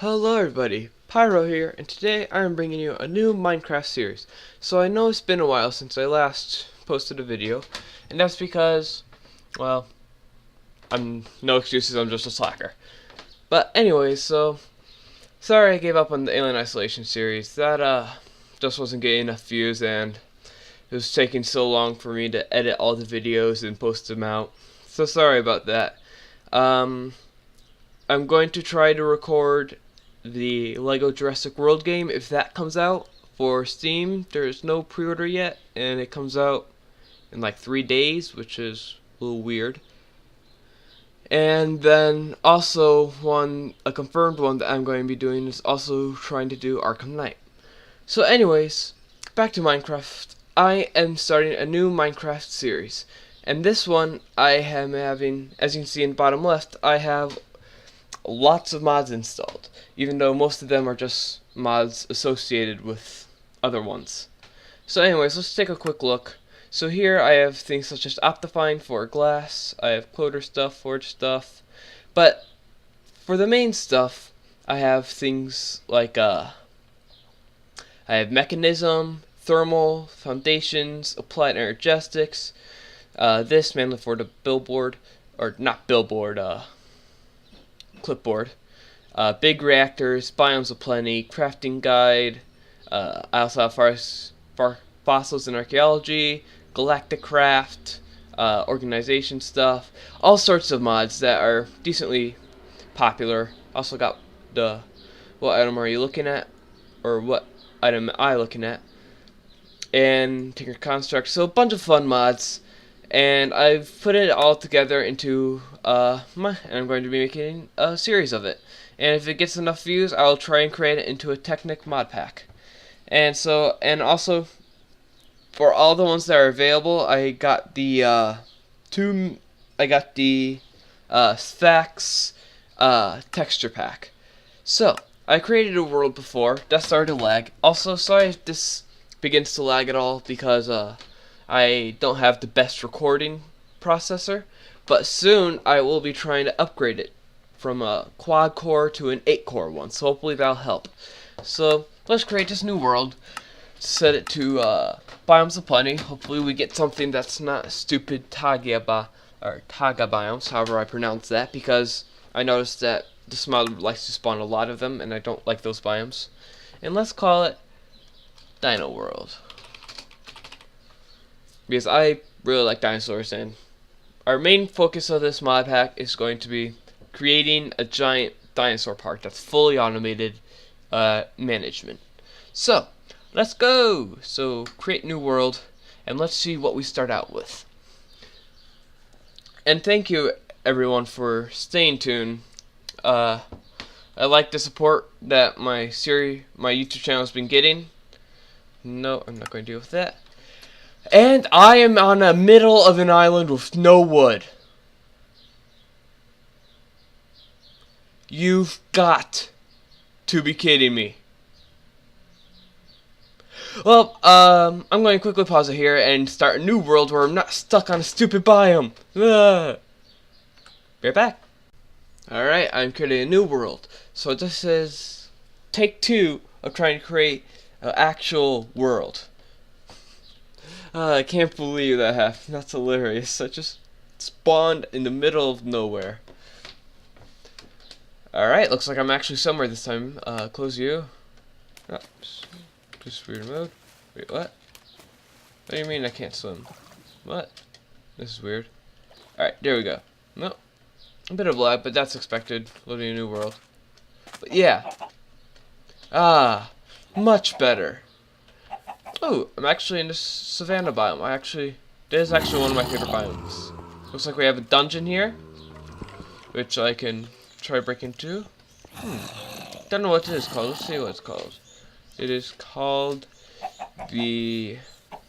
Hello everybody, Pyro here, and today I am bringing you a new Minecraft series. So I know it's been a while since I last posted a video, and that's because, well, no excuses, I'm just a slacker. But anyways, so, sorry I gave up on the Alien Isolation series. That, just wasn't getting enough views, and it was taking so long for me to edit all the videos and post them out. So sorry about that. I'm going to try to record the Lego Jurassic World game if that comes out for Steam. There's no pre-order yet, and it comes out in like 3 days, which is a little weird. And then also a confirmed one that I'm going to be doing is also trying to do Arkham Knight. So anyways, back to Minecraft. I am starting a new Minecraft series, and this one I am having, as you can see in the bottom left, I have lots of mods installed, even though most of them are just mods associated with other ones. So anyways, let's take a quick look. So here I have things such as Optifine for glass, I have Cloder stuff, Forge stuff, but for the main stuff I have things like I have Mekanism, Thermal, Foundations, Applied Energetics, this mainly for the billboard, or not billboard, clipboard, big reactors, biomes of plenty, crafting guide. I also have fossils and archaeology, galactic craft, organization stuff, all sorts of mods that are decently popular. Also got the what item are you looking at, or what item am I looking at, and Tinker Construct. So a bunch of fun mods. And I've put it all together into and I'm going to be making a series of it. And if it gets enough views, I'll try and create it into a Technic mod pack. And also for all the ones that are available, I got the Sphax texture pack. So I created a world before that started to lag. Also, sorry if this begins to lag at all because I don't have the best recording processor, but soon I will be trying to upgrade it from a quad core to an 8-core one, so hopefully that'll help. So let's create this new world, set it to biomes of plenty. Hopefully we get something that's not stupid Taga biomes, however I pronounce that, because I noticed that this mod likes to spawn a lot of them and I don't like those biomes. And let's call it Dino World, because I really like dinosaurs, and our main focus of this mod pack is going to be creating a giant dinosaur park that's fully automated management. So let's go. So create new world, and let's see what we start out with. And thank you everyone for staying tuned. I like the support that my YouTube channel has been getting. No, I'm not going to deal with that. And I am on the middle of an island with no wood. You've got to be kidding me. Well, I'm going to quickly pause it here and start a new world where I'm not stuck on a stupid biome. Be right back. Alright, I'm creating a new world. So this is take 2 of trying to create an actual world. I can't believe that happened. That's hilarious. I just spawned in the middle of nowhere. Alright, looks like I'm actually somewhere this time. Close you. Oh, just weird mode. Wait, what? What do you mean I can't swim? What? This is weird. Alright, there we go. Nope. A bit of lag, but that's expected. Loading a new world. But yeah. Much better. Oh, I'm actually in the savanna biome. This is actually one of my favorite biomes. Looks like we have a dungeon here, which I can try break into. Don't know what it is called. Let's see what it's called. It is called the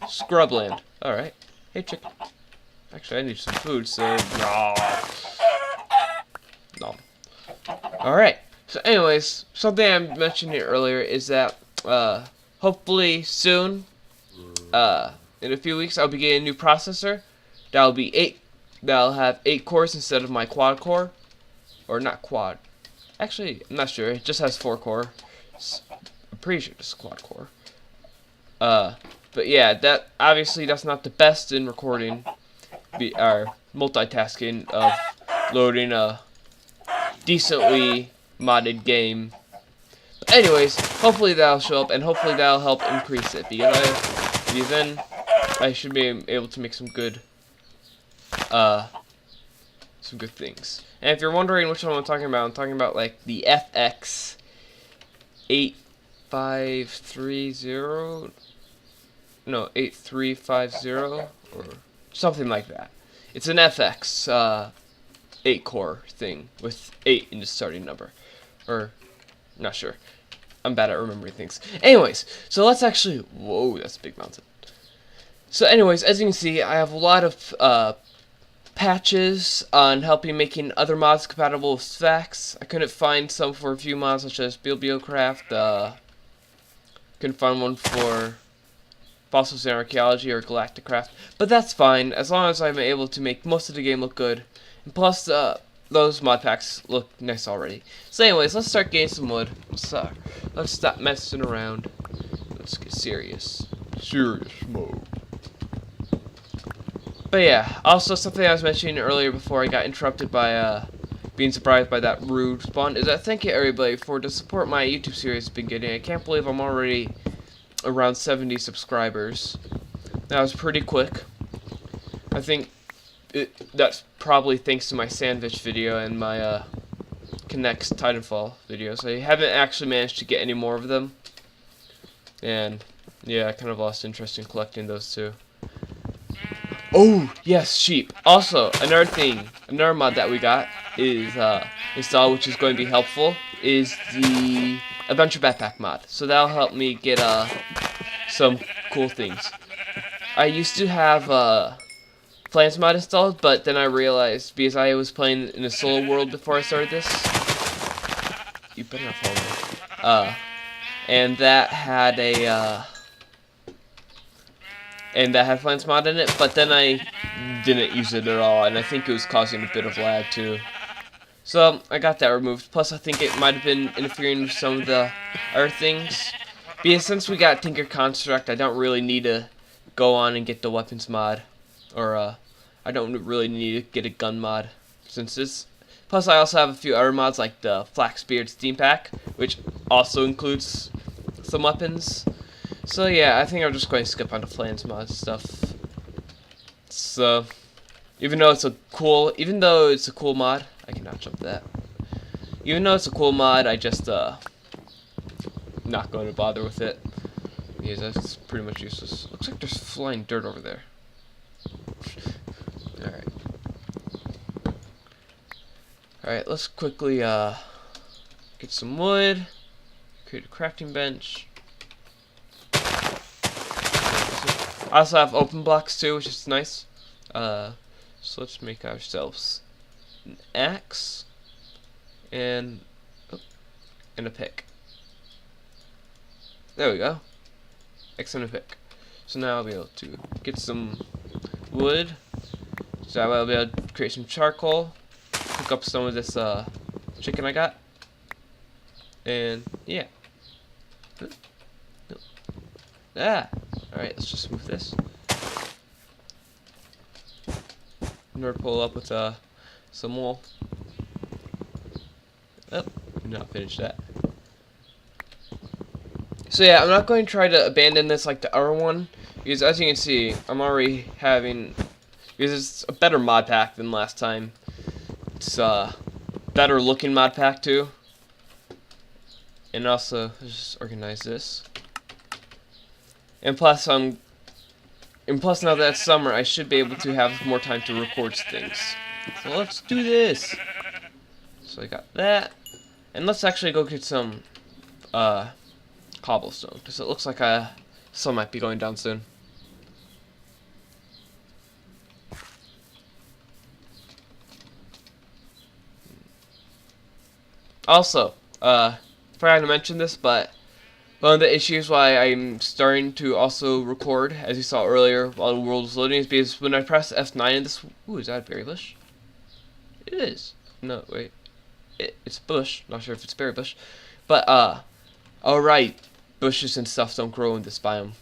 Scrubland. Alright. Hey, chicken. Actually, I need some food, so... No. Alright. So anyways, something I mentioned here earlier is that, hopefully soon, in a few weeks, I'll be getting a new processor. That'll have 8 cores instead of my quad core, or not quad. Actually, I'm not sure. It just has 4 core. I'm pretty sure it's quad core. But yeah, that obviously that's not the best in recording. Our multitasking of loading a decently modded game. But anyways, hopefully that'll show up, and hopefully that'll help increase it, because then I should be able to make some good things. And if you're wondering which one I'm talking about like the FX 8530, no, 8350 or something like that. It's an FX 8 core thing with 8 in the starting number, or not sure. I'm bad at remembering things. Anyways, so let's actually, whoa, that's a big mountain. So anyways, as you can see, I have a lot of patches on helping making other mods compatible with Sphax. I couldn't find some for a few mods such as BioCraft. Couldn't find one for Fossils and Archeology or Galacticraft, but that's fine as long as I'm able to make most of the game look good. And plus, those mod packs look nice already. So anyways, let's start getting some wood. Let's stop messing around. Let's get serious. Serious mode. But yeah, also something I was mentioning earlier before I got interrupted by being surprised by that rude spawn is that thank you everybody for the support my YouTube series has been getting. I can't believe I'm already around 70 subscribers. That was pretty quick. I think that's probably thanks to my sandwich video and my Connects Titanfall videos. I haven't actually managed to get any more of them, and yeah, I kind of lost interest in collecting those too. Oh, yes, sheep. Also, another mod that we got is installed, which is going to be helpful, is the Adventure Backpack mod. So that'll help me get some cool things. I used to have Plants mod installed, but then I realized, because I was playing in a solo world before I started this, you better not follow me, and that had Plants mod in it, but then I didn't use it at all, and I think it was causing a bit of lag too. So I got that removed. Plus, I think it might have been interfering with some of the other things. Because since we got Tinker Construct, I don't really need to go on and get the weapons mod, or I don't really need to get a gun mod since this. Plus, I also have a few other mods like the Flaxbeards Steam Power, which also includes some weapons. So yeah, I think I'm just going to skip on the Plants mod stuff. So even though it's a cool mod, I cannot jump that. Even though it's a cool mod, I just not going to bother with it because that's pretty much useless. Looks like there's flying dirt over there. Alright, let's quickly get some wood, create a crafting bench. I also have open blocks too, which is nice. So let's make ourselves an axe and a pick. There we go. Axe and a pick. So now I'll be able to get some wood. So I'll be able to create some charcoal. Cook up some of this chicken I got. And yeah. Alright, let's just move this. I'm gonna pull up with some wool. Oh, did not finish that. So yeah, I'm not going to try to abandon this like the other one, because as you can see, I'm already having, because it's a better mod pack than last time. It's a better looking mod pack too. And also, let's just organize this. And plus now that it's summer, I should be able to have more time to record things. So let's do this. So I got that, and let's actually go get some cobblestone, because it looks like sun might be going down soon. Also, forgot to mention this, but one of the issues why I'm starting to also record, as you saw earlier, while the world was loading, is because when I press F9 in this... Ooh, is that a berry bush? It is. No, wait. it's bush. Not sure if it's berry bush, but alright, bushes and stuff don't grow in this biome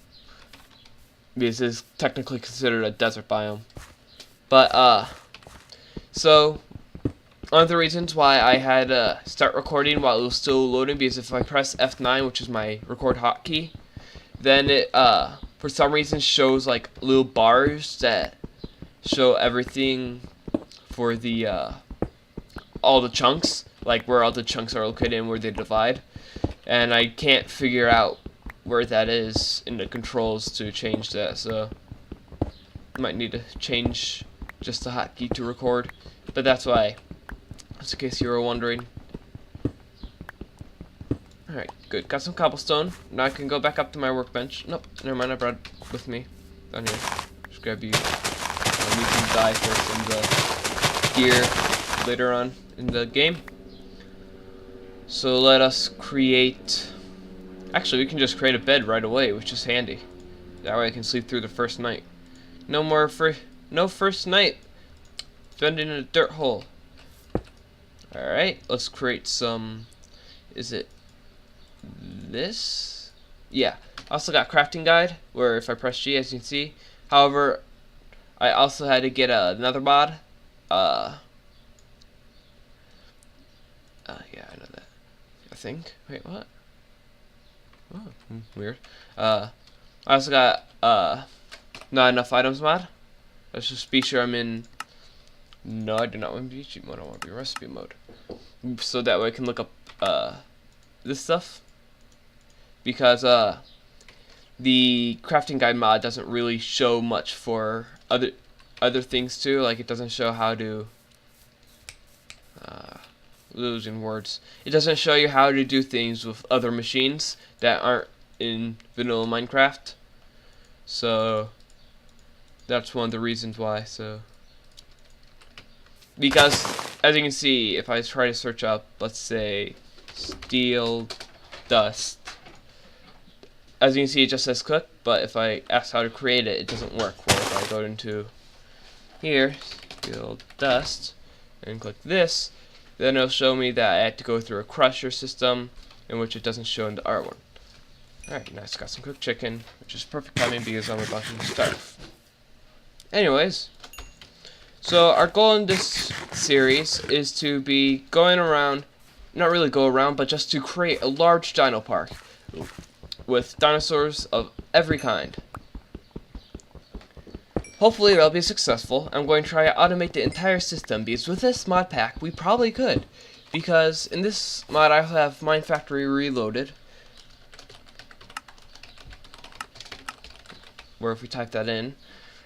because it's technically considered a desert biome. But so one of the reasons why I had to start recording while it was still loading, because if I press F9, which is my record hotkey, then it for some reason shows like little bars that show everything for the all the chunks, like where all the chunks are located and where they divide, and I can't figure out where that is in the controls to change that, so I might need to change just the hotkey to record, but that's why, just in case you were wondering. Alright, good. Got some cobblestone. Now I can go back up to my workbench. Nope, never mind, I brought it with me. Down here. Just grab you. I'll need some dye for some gear later on in the game. So let us create... Actually, we can just create a bed right away, which is handy. That way I can sleep through the first night. No first night spending in a dirt hole. Alright, let's create some... Is it this? Yeah. I also got crafting guide, where if I press G, as you can see. However, I also had to get another mod. Yeah, I know that. I think. Wait, what? Oh, weird. I also got not enough items mod. Let's just be sure I'm in. No, I do not want to be cheat mode. I want to be recipe mode. So that way I can look up this stuff. Because the crafting guide mod doesn't really show much for other things too. Like it doesn't show how to losing words. It doesn't show you how to do things with other machines that aren't in vanilla Minecraft. So that's one of the reasons why. So because as you can see, if I try to search up, let's say steel dust, as you can see it just says cook, but if I ask how to create it, it doesn't work. Where if I go into here, steel dust, and click this, then it'll show me that I had to go through a crusher system, in which it doesn't show in the R1. Alright, nice, got some cooked chicken, which is perfect timing because I'm about to starve. Anyways, so our goal in this series is to be going around, not really go around, but just to create a large dino park with dinosaurs of every kind. Hopefully it'll be successful. I'm going to try to automate the entire system, because with this mod pack we probably could, because in this mod I have Mine Factory Reloaded, where if we type that in,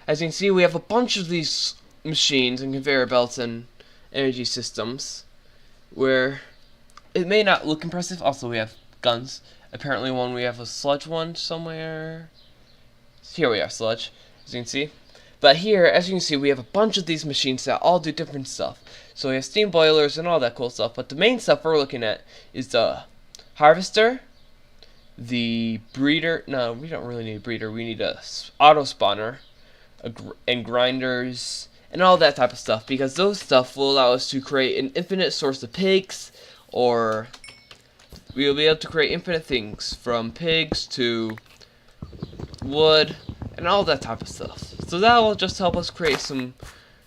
as you can see we have a bunch of these machines and conveyor belts and energy systems where it may not look impressive. Also we have guns. Apparently we have a sludge one somewhere. Here we have sludge, as you can see. But here, as you can see, we have a bunch of these machines that all do different stuff. So we have steam boilers and all that cool stuff. But the main stuff we're looking at is the harvester, the breeder. No, we don't really need a breeder. We need a auto spawner, and grinders, and all that type of stuff. Because those stuff will allow us to create an infinite source of pigs, or we'll be able to create infinite things, from pigs to wood, and all that type of stuff. So that will just help us create some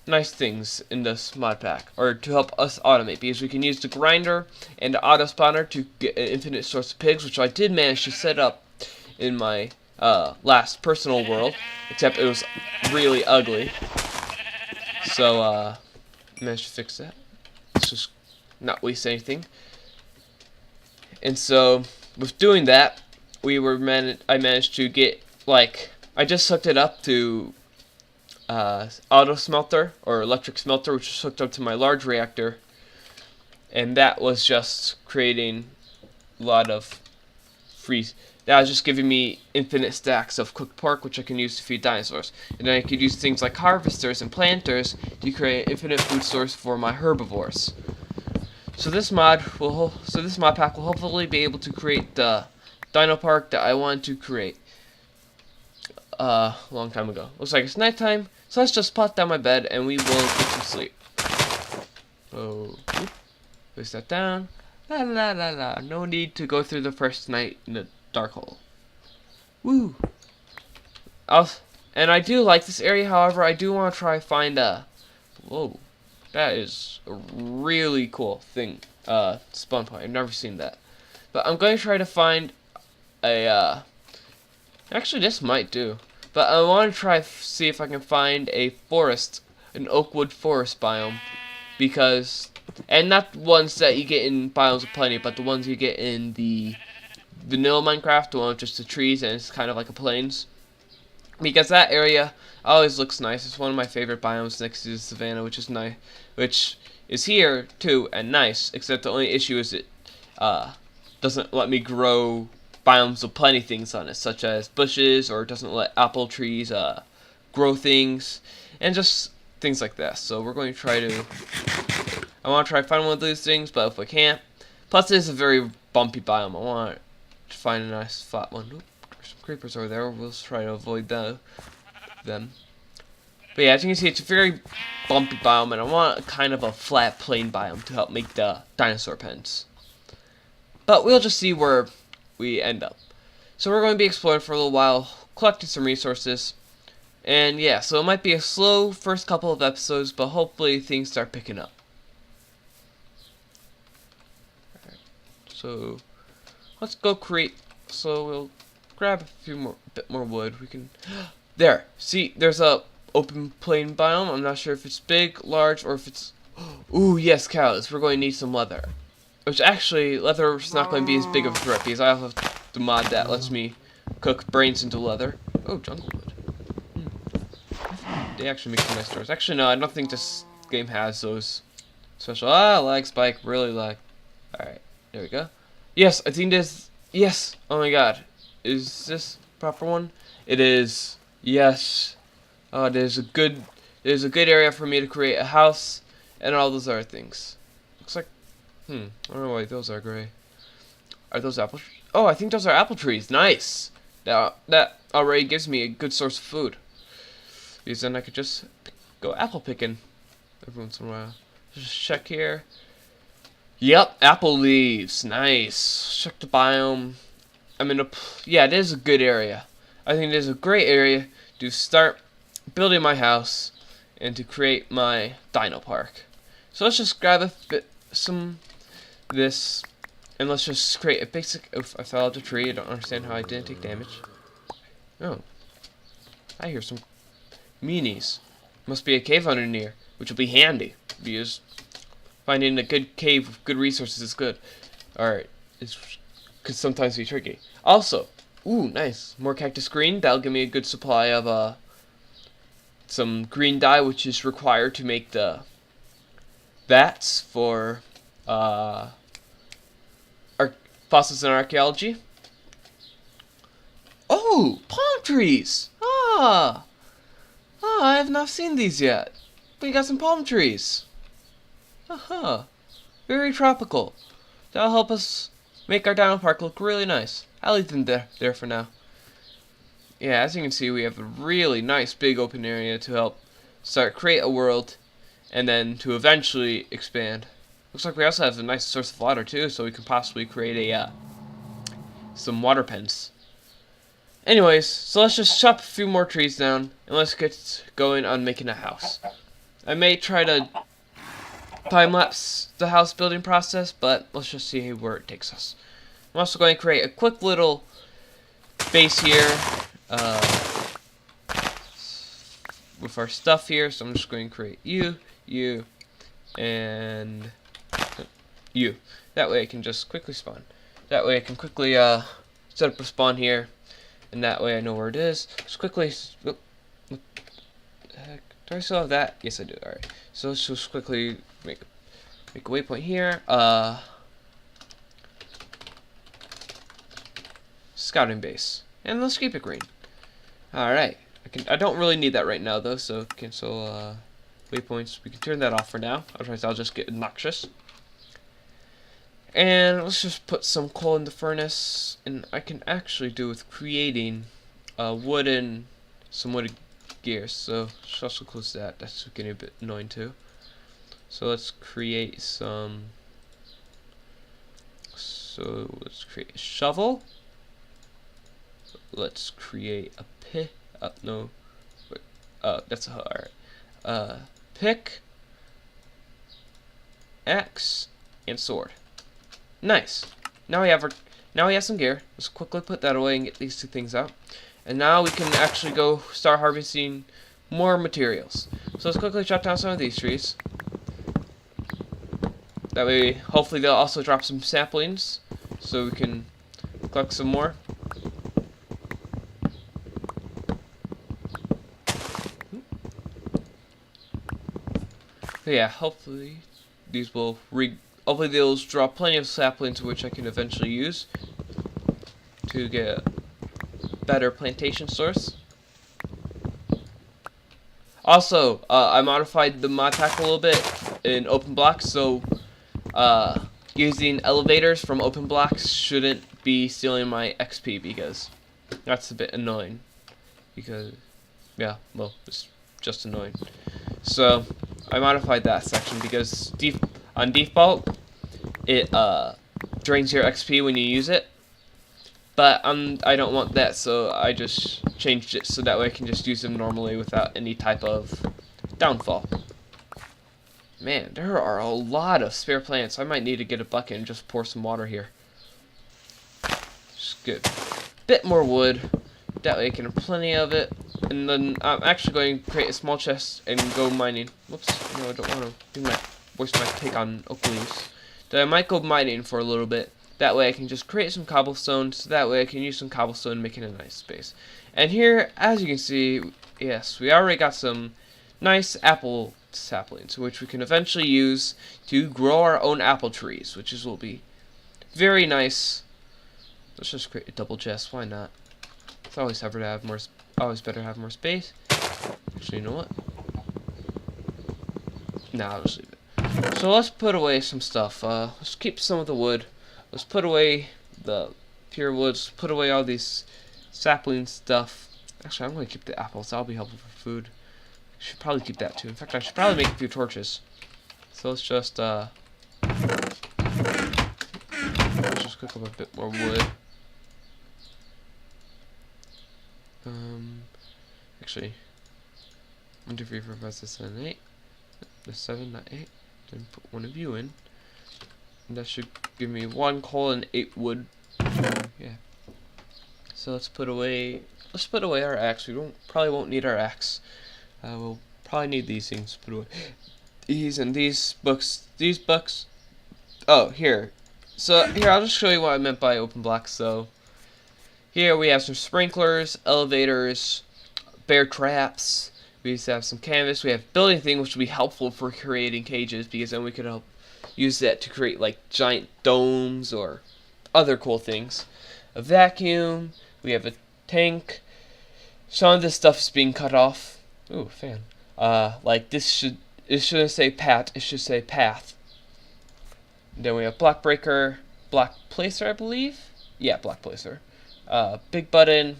nice things in this mod pack, or to help us automate, because we can use the grinder and the auto spawner to get an infinite source of pigs, which I did manage to set up in my last personal world, except it was really ugly. So I managed to fix that. Let's just not waste anything. And so with doing that, I managed to get, like, I just hooked it up to auto smelter, or electric smelter, which is hooked up to my large reactor, and that was just creating a lot of that was just giving me infinite stacks of cooked pork, which I can use to feed dinosaurs. And then I could use things like harvesters and planters to create an infinite food source for my herbivores. So this mod pack will hopefully be able to create the dino park that I wanted to create a long time ago. Looks like it's nighttime, so let's just plop down my bed and we will get some sleep. Oh, Place that down. La la la la. No need to go through the first night in the dark hole. Woo. And I do like this area. However, I do want to try find a. Whoa, that is a really cool thing. Spawn point. I've never seen that. But I'm going to try to find a. Actually, this might do. But I want to try see if I can find a forest, an oakwood forest biome, because, and not ones that you get in Biomes of Plenty, but the ones you get in the vanilla Minecraft, the one with just the trees and it's kind of like a plains. Because that area always looks nice. It's one of my favorite biomes next to the savannah, which is nice, which is here too and nice. Except the only issue is it doesn't let me grow Biomes of Plenty things on it, such as bushes, or it doesn't let apple trees grow things, and just things like that. So we're going to try to. I want to try to find one of these things, but if we can't, plus it is a very bumpy biome. I want to find a nice flat one. Oop, there's some creepers over there. We'll try to avoid them. But yeah, as you can see, it's a very bumpy biome, and I want a kind of a flat plain biome to help make the dinosaur pens. But we'll just see where we end up. So we're going to be exploring for a little while, collecting some resources. And yeah, so it might be a slow first couple of episodes, but hopefully things start picking up. Alright, so let's go create. So we'll grab a bit more wood. We can. There. See, there's a open plain biome. I'm not sure if it's big, large, or if it's. Ooh, yes, cows. We're going to need some leather. Which actually, leather's not going to be as big of a threat because I also have the mod that lets me cook brains into leather. Oh, jungle wood. They actually make some nice doors. Actually, no, I don't think this game has those special. Lag spike, really lag. Alright, there we go. Yes, I think this. Yes, oh my god. Is this proper one? It is. Yes. Oh, there's a good area for me to create a house and all those other things. Looks like. I don't know why those are gray. Are those apple trees? Oh, I think those are apple trees. Nice. That already gives me a good source of food. Because then I could just go apple picking every once in a while. Just check here. Yep, apple leaves. Nice. Check the biome. I'm in a. Yeah, it is a good area. I think it is a great area to start building my house and to create my Dino Park. So let's just grab this, and let's just create a basic. Oof, I fell out the tree. I don't understand how I didn't take damage. Oh, I hear some meanies. Must be a cave under near, which will be handy because finding a good cave with good resources is good. Alright, it could sometimes be tricky. Also, ooh, nice. More cactus green. That'll give me a good supply of some green dye, which is required to make the vats for Fossils and Archeology. Oh, palm trees! I have not seen these yet. We got some palm trees. Very tropical. That'll help us make our Dino Park look really nice. I'll leave them there for now. Yeah, as you can see, we have a really nice big open area to help create a world, and then to eventually expand. Looks like we also have a nice source of water too, so we can possibly create some water pens. Anyways, so let's just chop a few more trees down, and let's get going on making a house. I may try to time-lapse the house building process, but let's just see where it takes us. I'm also going to create a quick little base here with our stuff here, so I'm just going to create you, and you. That way I can just quickly spawn. That way I can quickly set up a spawn here, and that way I know where it is. Just quickly. What the heck? Do I still have that? Yes, I do. All right. So let's just quickly make a waypoint here. Scouting base, and let's keep it green. All right. I don't really need that right now though. So cancel waypoints. We can turn that off for now. Otherwise, I'll just get obnoxious. And let's just put some coal in the furnace, and I can actually do with creating some wooden gears. So let's also close that. That's getting a bit annoying too. So let's create some So let's create a shovel. Let's create a pick. No, wait, that's hard. Pick, axe, and sword. Nice. Now we have some gear. Let's quickly put that away and get these two things out. And now we can actually go start harvesting more materials. So let's quickly chop down some of these trees. That way, hopefully they'll also drop some saplings, so we can collect some more. But yeah, hopefully these will hopefully they'll drop plenty of saplings which I can eventually use to get a better plantation source. Also, I modified the mod pack a little bit in open blocks, so using elevators from open blocks shouldn't be stealing my XP, because that's a bit annoying. Because, yeah, well, it's just annoying. So I modified that section because on default it drains your XP when you use it, but I don't want that, so I just changed it so that way I can just use them normally without any type of downfall. Man, there are a lot of spare plants. I might need to get a bucket and just pour some water here. Just get a bit more wood. That way I can have plenty of it. And then I'm actually going to create a small chest and go mining. Whoops, no, I don't want to waste my take on oak leaves. Then I might go mining for a little bit. That way I can just create some cobblestone. So that way I can use some cobblestone, making a nice space. And here, as you can see, yes, we already got some nice apple saplings, which we can eventually use to grow our own apple trees, which will be very nice. Let's just create a double chest. Why not? It's always better to have more. Always better have more space. Actually, you know what? Nah, I'll just leave it. So let's put away some stuff. Let's keep some of the wood. Let's put away the pure woods. Put away all these sapling stuff. Actually, I'm going to keep the apples. That'll be helpful for food. Should probably keep that too. In fact, I should probably make a few torches. So let's just cook up a bit more wood. Actually, 1, 2, 3, 4, 5, 6, 7, 8. There's 7, not 8. Then put one of you in. And that should give me 1 coal and 8 wood. Yeah. So let's put away our axe. We probably won't need our axe. We'll probably need these things. Put away these and these books. These books. Oh, here. So here, I'll just show you what I meant by open blocks. So here we have some sprinklers, elevators, bear traps. We used to have some canvas. We have building thing, which would be helpful for creating cages, because then we could help use that to create like giant domes or other cool things. A vacuum. We have a tank. Some of this stuff is being cut off. Ooh, fan. Like it shouldn't say pat, it should say path. Then we have block breaker, block placer, I believe. Yeah, block placer. Big button,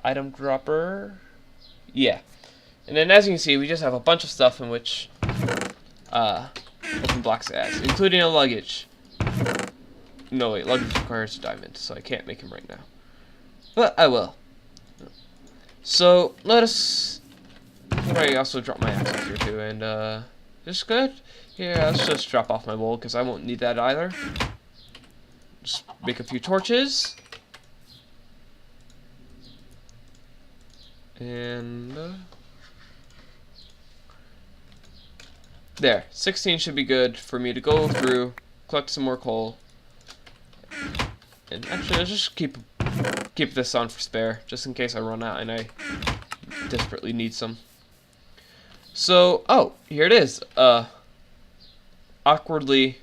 item dropper. Yeah. And then as you can see, we just have a bunch of stuff in which open blocks adds, including a luggage. No wait, luggage requires a diamond, so I can't make him right now. But I will. So let us. I also drop my axe here too, and just good. Yeah, let's just drop off my wool because I won't need that either. Just make a few torches. And there, 16 should be good for me to go through, collect some more coal. And actually, let's just keep this on for spare, just in case I run out and I desperately need some. So, oh, here it is. Awkwardly.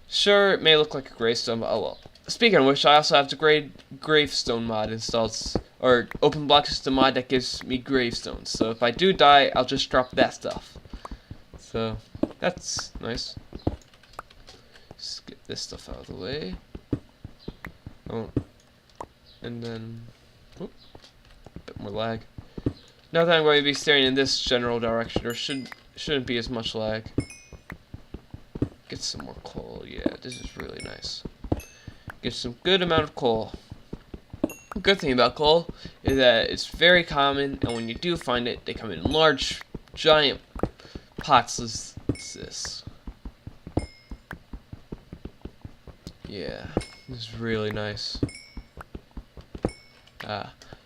Sure, it may look like a gravestone, but oh well. Speaking of which, I also have the gravestone mod installed, or open block system mod that gives me gravestones. So if I do die, I'll just drop that stuff. So that's nice. Let's get this stuff out of the way. Oh, and then a bit more lag. Now that I'm going to be staring in this general direction, there shouldn't be as much lag. get some more coal. Yeah, this is really nice. Get some good amount of coal. The good thing about coal is that it's very common, and when you do find it, they come in large, giant pots as this. Yeah, this is really nice.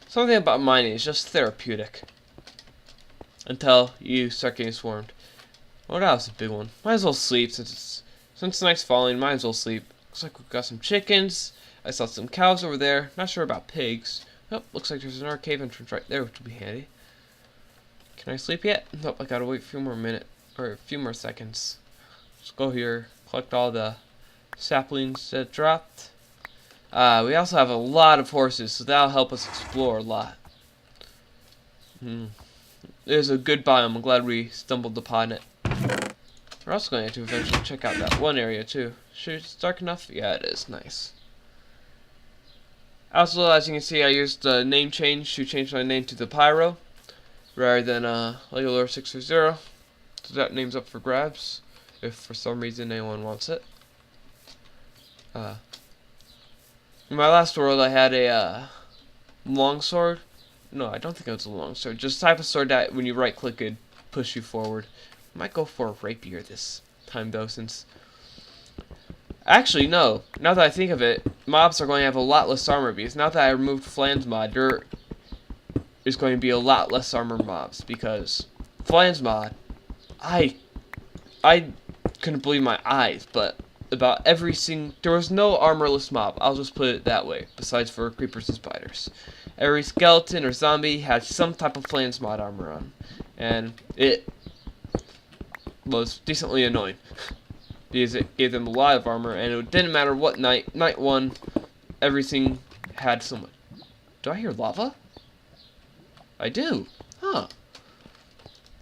Something about mining is just therapeutic. Until you start getting swarmed. Oh, that was a big one. Might as well sleep since the night's falling. Might as well sleep. Looks like we've got some chickens. I saw some cows over there. Not sure about pigs. Oh, looks like there's an arcade entrance right there, which would be handy. Can I sleep yet? Nope, I gotta wait a few more minutes or a few more seconds. Let's go here, collect all the saplings that dropped. We also have a lot of horses, so that'll help us explore a lot. There's a good biome. I'm glad we stumbled upon it. We're also going to eventually check out that one area too. Sure it's dark enough? Yeah, it is. Nice. Also, as you can see, I used the name change to change my name to the Pyro rather than Lego Lore 630. So that name's up for grabs if for some reason anyone wants it. In my last world, I had a longsword. No, I don't think it was a longsword. Just type of sword that when you right click it push you forward. I might go for a rapier this time though, since actually no. Now that I think of it, mobs are going to have a lot less armor because now that I removed Flange mod, there is going to be a lot less armor mobs because Flange mod, I couldn't believe my eyes, but about every there was no armorless mob. I'll just put it that way. Besides for creepers and spiders, every skeleton or zombie had some type of Flange mod armor on, and it was decently annoying because it gave them a lot of armor, and it didn't matter what night. Night one, everything had so much. Do I hear lava? I do. Huh.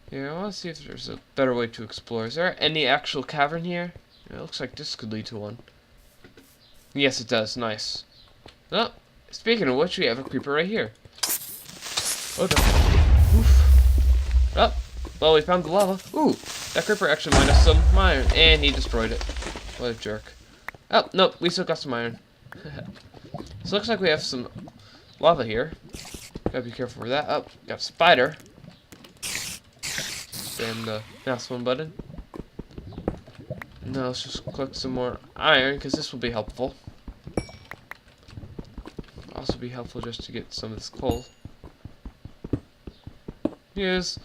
Yeah, I want to see if there's a better way to explore. Is there any actual cavern here? It looks like this could lead to one. Yes, it does. Nice. Oh, speaking of which, we have a creeper right here. What the? Oof. Oh, well, we found the lava. Ooh, that creeper actually mined us some iron, and he destroyed it. What a jerk. Oh, nope, we still got some iron. So it looks like we have some lava here. Gotta be careful for that. Oh, got a spider. Spam the mouse one button. Now let's just collect some more iron, because this will be helpful. Also be helpful just to get some of this coal. Yes,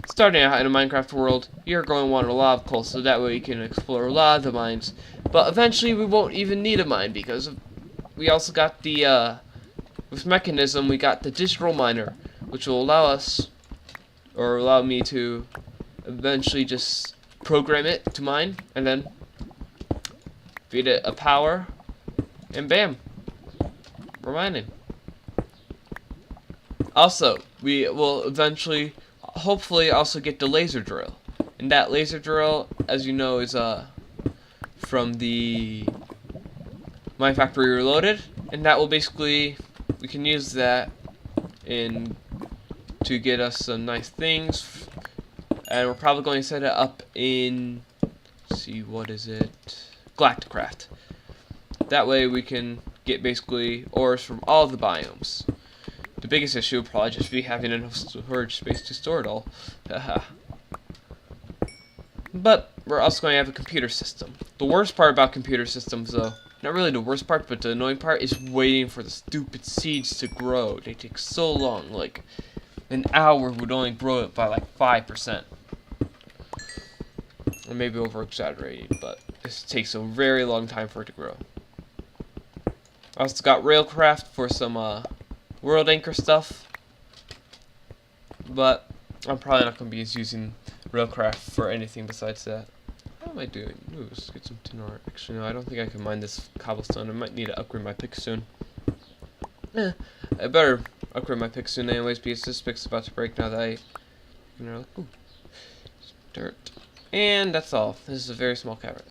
starting out in a Minecraft world, you're going to want a lot of coal, so that way you can explore a lot of the mines. But eventually we won't even need a mine, because we also got the, with Mekanism, we got the digital miner, which will allow us, or allow me to eventually just program it to mine, and then feed it a power, and bam, we're mining. Also, we will eventually, hopefully, also get the laser drill, and that laser drill, as you know, is from the Mine Factory Reloaded, and that will basically, we can use that to get us some nice things. And we're probably going to set it up in, let's see, what is it? Galacticraft. That way we can get basically ores from all the biomes. The biggest issue will probably just be having enough storage space to store it all. But we're also going to have a computer system. The worst part about computer systems, though, not really the worst part, but the annoying part, is waiting for the stupid seeds to grow. They take so long, like an hour would only grow it by like 5%. Or maybe over-exaggerated, but this takes a very long time for it to grow. I also got Railcraft for some World Anchor stuff, but I'm probably not going to be using Railcraft for anything besides that. How am I doing? Ooh, let's get some tin ore. Actually, no, I don't think I can mine this cobblestone. I might need to upgrade my pick soon. I better upgrade my pick soon anyways, because this pick's about to break now that ooh, dirt. And that's all. This is a very small cavern.